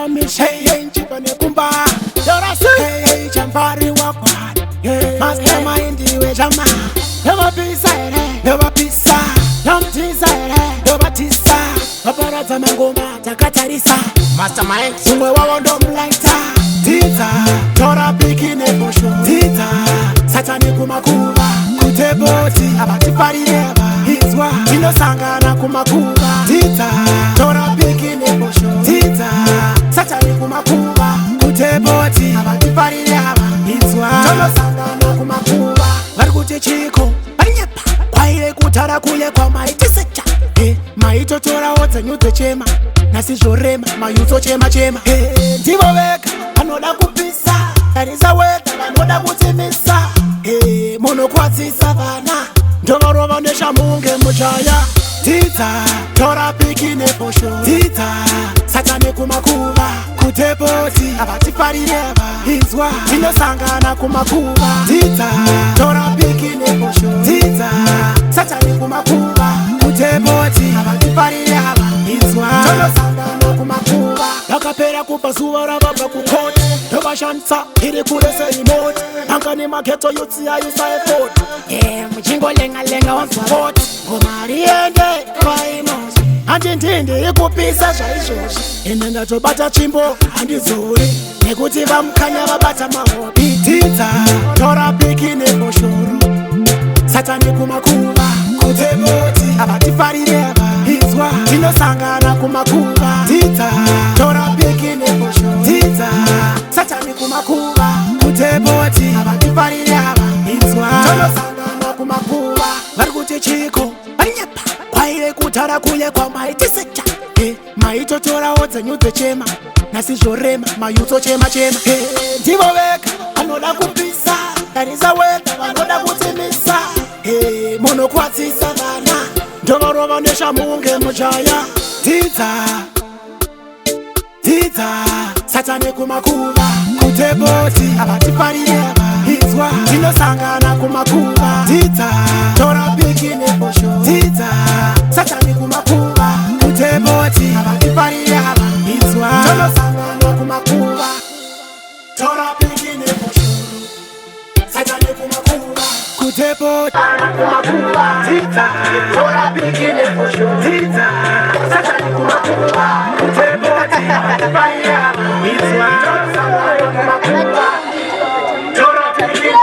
mishe chipane kumba dorasi chambari wakwa mastermind we jama never pisa nobatisa paparadza mangoma takatarisa mastermind umwe wavo ndomulaita tita tora pikine posho tita satani kumakuva kuteboti abatifarireva izwa tinosangana kumakuva tita tora pikine posho tita satani kumakuva kuteboti abatifarireva izwa tinosangana kumakuva vari kuti chiko vari nyepa kwaire kutara kuye kwamaitisecha maitotorawo dzenyu dzechema nasizvorema mayuto chema ndivo vega vanoda kupisa tarisa wedha vanoda kutimisa munokwadzisa vana ndovarova neshamunge muchaya tita tora pikine posho tita satani kumakuva kutepoti avatifarireva izwa tinosangana kumakuva tita tora pikine posho tita satani kumakuva kutepoti avatifarireva izwa tinosangana kumakuva yakapera kupa zuva ravabva kukoti ndovashandisa iri kure seimoti angane mageto yotsiyayisa efoti muchingolengalenga wanzwavoti ngoma riende kwaimosi handindindi ikupisa zvaizvozvi ine ndatobata chimbo handizori nekuti vamukanya vabata mahobi tita tora pikine poshoro satani kumakuva kuteboti avatifarireva izwa tinosangana kumakuva tita tora pikine posho tita satani kumakuva kuteboti avatifarireva izwa tinosangana kumakuva vari kuti chiko vari nyepa kwaire kutara kuye kwamaitisecha maitotorawo dzenyu dzechema nasizvorema mayuto chema ndivo vega vanoda kupisa tarisa wedha vanoda kutimisa munokwadzisa vana ndovarova neshamunge muchaya tita satani kumakuva kuteboti avatifarireva izwa tinosangana kumakuva tita tora pikine posho tita satani kumakuva kuteboti avatifarireva izwa tinosangana kumakuva tora pikine posho satani kumakuva kuteboti kumakuva tita tora pikine posho tita satani kumakuva kuteboti avatifarireva izwa tinosangana kumakuva tora pikine